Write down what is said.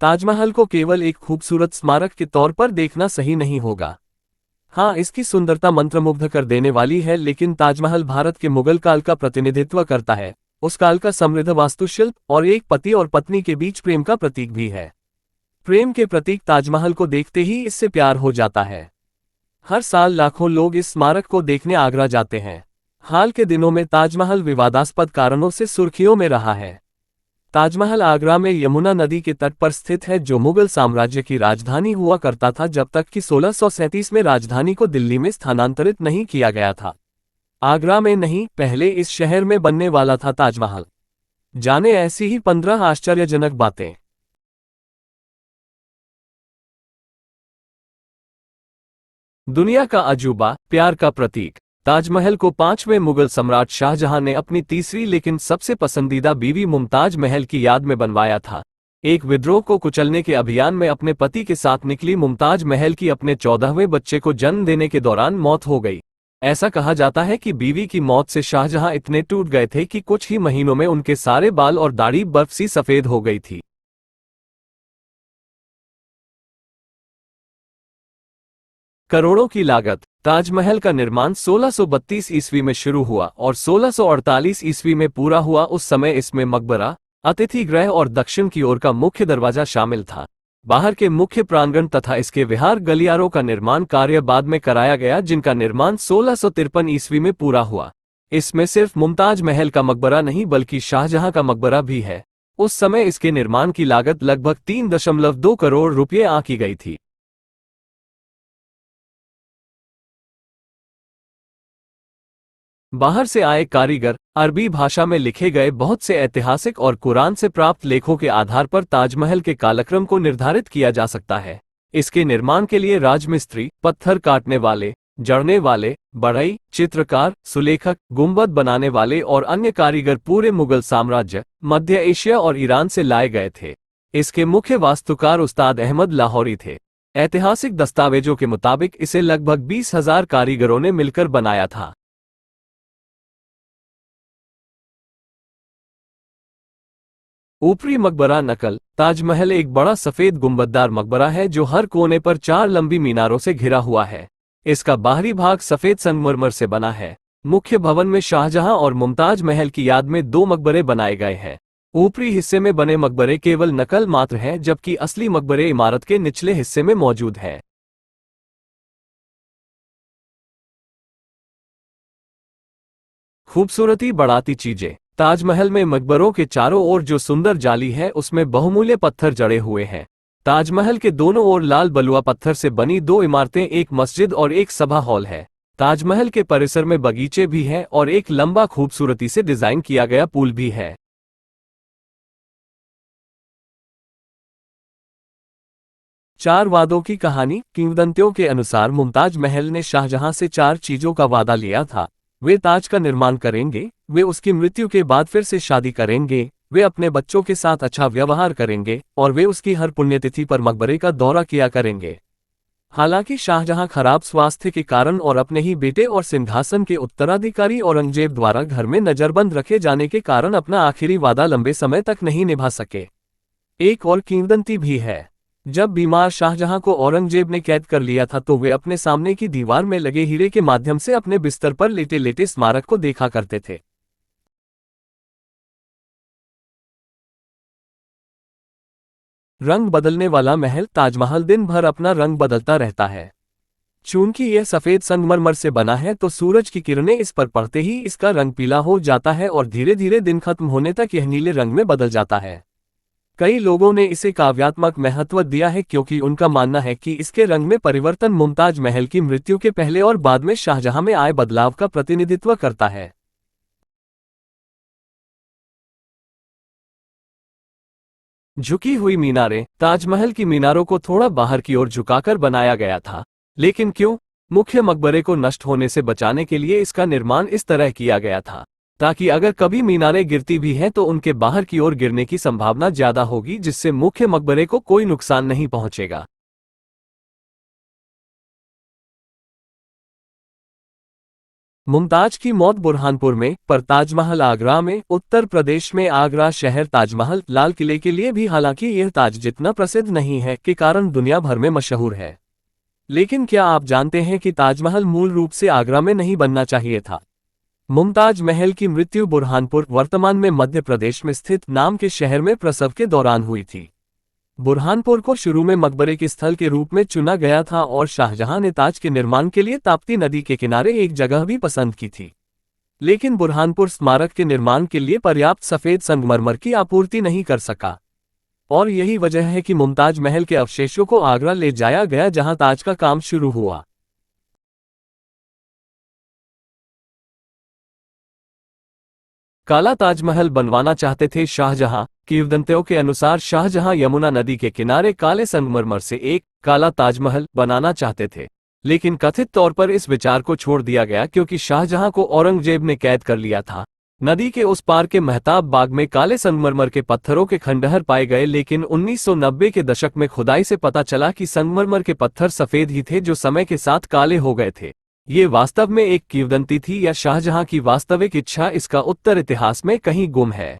ताजमहल को केवल एक खूबसूरत स्मारक के तौर पर देखना सही नहीं होगा। हाँ, इसकी सुंदरता मंत्रमुग्ध कर देने वाली है, लेकिन ताजमहल भारत के मुगल काल का प्रतिनिधित्व करता है, उस काल का समृद्ध वास्तुशिल्प और एक पति और पत्नी के बीच प्रेम का प्रतीक भी है। प्रेम के प्रतीक ताजमहल को देखते ही इससे प्यार हो जाता है। हर साल लाखों लोग इस स्मारक को देखने आगरा जाते हैं। हाल के दिनों में ताजमहल विवादास्पद कारणों से सुर्खियों में रहा है। ताजमहल आगरा में यमुना नदी के तट पर स्थित है, जो मुगल साम्राज्य की राजधानी हुआ करता था जब तक कि 1637 में राजधानी को दिल्ली में स्थानांतरित नहीं किया गया था। आगरा में नहीं, पहले इस शहर में बनने वाला था ताजमहल। जाने ऐसी ही 15 आश्चर्यजनक बातें। दुनिया का अजूबा, प्यार का प्रतीक। ताजमहल को 5वें मुगल सम्राट शाहजहां ने अपनी तीसरी लेकिन सबसे पसंदीदा बीवी मुमताज महल की याद में बनवाया था। एक विद्रोह को कुचलने के अभियान में अपने पति के साथ निकली मुमताज महल की अपने 14वें बच्चे को जन्म देने के दौरान मौत हो गई। ऐसा कहा जाता है कि बीवी की मौत से शाहजहां इतने टूट गए थे कि कुछ ही महीनों में उनके सारे बाल और दाढ़ी बर्फ सी सफेद हो गई थी। करोड़ों की लागत। ताजमहल का निर्माण 1632 ईस्वी में शुरू हुआ और 1648 ईस्वी में पूरा हुआ। उस समय इसमें मकबरा, अतिथि गृह और दक्षिण की ओर का मुख्य दरवाजा शामिल था। बाहर के मुख्य प्रांगण तथा इसके विहार गलियारों का निर्माण कार्य बाद में कराया गया, जिनका निर्माण 1653 ईस्वी में पूरा हुआ। इसमें सिर्फ मुमताज महल का मकबरा नहीं बल्कि शाहजहां का मकबरा भी है। उस समय इसके निर्माण की लागत लगभग 3.2 करोड़ रुपये आंकी गई थी। बाहर से आए कारीगर अरबी भाषा में लिखे गए बहुत से ऐतिहासिक और कुरान से प्राप्त लेखों के आधार पर ताजमहल के कालक्रम को निर्धारित किया जा सकता है। इसके निर्माण के लिए राजमिस्त्री, पत्थर काटने वाले, जड़ने वाले, बढ़ई, चित्रकार, सुलेखक, गुंबद बनाने वाले और अन्य कारीगर पूरे मुगल साम्राज्य, मध्य एशिया और ईरान से लाए गए थे। इसके मुख्य वास्तुकार उस्ताद अहमद लाहौरी थे। ऐतिहासिक दस्तावेजों के मुताबिक इसे लगभग 20,000 कारीगरों ने मिलकर बनाया था। ऊपरी मकबरा नकल। ताजमहल एक बड़ा सफेद गुंबददार मकबरा है जो हर कोने पर 4 लंबी मीनारों से घिरा हुआ है। इसका बाहरी भाग सफेद संगमरमर से बना है। मुख्य भवन में शाहजहां और मुमताज महल की याद में 2 मकबरे बनाए गए हैं। ऊपरी हिस्से में बने मकबरे केवल नकल मात्र हैं, जबकि असली मकबरे इमारत के निचले हिस्से में मौजूद हैं। खूबसूरती बढ़ाती चीजें। ताजमहल में मकबरों के चारों ओर जो सुंदर जाली है उसमें बहुमूल्य पत्थर जड़े हुए हैं। ताजमहल के दोनों ओर लाल बलुआ पत्थर से बनी 2 इमारतें, एक मस्जिद और एक सभा हॉल है। ताजमहल के परिसर में बगीचे भी हैं और एक लंबा खूबसूरती से डिजाइन किया गया पुल भी है। 4 वादों की कहानी। किंवदंतियों के अनुसार मुमताज महल ने शाहजहां से 4 चीजों का वादा लिया था। वे ताज का निर्माण करेंगे, वे उसकी मृत्यु के बाद फिर से शादी करेंगे, वे अपने बच्चों के साथ अच्छा व्यवहार करेंगे और वे उसकी हर पुण्यतिथि पर मकबरे का दौरा किया करेंगे। हालांकि शाहजहां खराब स्वास्थ्य के कारण और अपने ही बेटे और सिंहासन के उत्तराधिकारी औरंगजेब द्वारा घर में नजरबंद रखे जाने के कारण अपना आखिरी वादा लंबे समय तक नहीं निभा सके। एक और किंवदंती भी है। जब बीमार शाहजहां को औरंगजेब ने कैद कर लिया था तो वे अपने सामने की दीवार में लगे हीरे के माध्यम से अपने बिस्तर पर लेटे लेटे स्मारक को देखा करते थे। रंग बदलने वाला महल। ताजमहल दिन भर अपना रंग बदलता रहता है। चूंकि यह सफेद संगमरमर से बना है तो सूरज की किरणें इस पर पड़ते ही इसका रंग पीला हो जाता है और धीरे धीरे दिन खत्म होने तक यह नीले रंग में बदल जाता है। कई लोगों ने इसे काव्यात्मक महत्व दिया है क्योंकि उनका मानना है कि इसके रंग में परिवर्तन मुमताज महल की मृत्यु के पहले और बाद में शाहजहां में आए बदलाव का प्रतिनिधित्व करता है। झुकी हुई मीनारें। ताजमहल की मीनारों को थोड़ा बाहर की ओर झुकाकर बनाया गया था। लेकिन क्यों? मुख्य मकबरे को नष्ट होने से बचाने के लिए इसका निर्माण इस तरह किया गया था, ताकि अगर कभी मीनारें गिरती भी हैं तो उनके बाहर की ओर गिरने की संभावना ज्यादा होगी, जिससे मुख्य मकबरे को कोई नुकसान नहीं पहुंचेगा। मुमताज की मौत बुरहानपुर में, पर ताजमहल आगरा में। उत्तर प्रदेश में आगरा शहर ताजमहल, लाल किले के लिए भी, हालांकि यह ताज जितना प्रसिद्ध नहीं है, के कारण दुनिया भर में मशहूर है। लेकिन क्या आप जानते हैं कि ताजमहल मूल रूप से आगरा में नहीं बनना चाहिए था? मुमताज महल की मृत्यु बुरहानपुर, वर्तमान में मध्य प्रदेश में स्थित, नाम के शहर में प्रसव के दौरान हुई थी। बुरहानपुर को शुरू में मकबरे के स्थल के रूप में चुना गया था और शाहजहां ने ताज के निर्माण के लिए ताप्ती नदी के किनारे एक जगह भी पसंद की थी। लेकिन बुरहानपुर स्मारक के निर्माण के लिए पर्याप्त सफेद संगमरमर की आपूर्ति नहीं कर सका, और यही वजह है कि मुमताज महल के अवशेषों को आगरा ले जाया गया, जहां ताज का काम शुरू हुआ। काला ताजमहल बनवाना चाहते थे शाहजहां। किंवदंतियों के अनुसार शाहजहां यमुना नदी के किनारे काले संगमरमर से एक काला ताजमहल बनाना चाहते थे, लेकिन कथित तौर पर इस विचार को छोड़ दिया गया क्योंकि शाहजहां को औरंगजेब ने कैद कर लिया था। नदी के उस पार के मेहताब बाग में काले संगमरमर के पत्थरों के खंडहर पाए गए, लेकिन 1990 के दशक में खुदाई से पता चला कि संगमरमर के पत्थर सफेद ही थे जो समय के साथ काले हो गए थे। ये वास्तव में एक किंवदंती थी या शाहजहां की वास्तविक इच्छा, इसका उत्तर इतिहास में कहीं गुम है।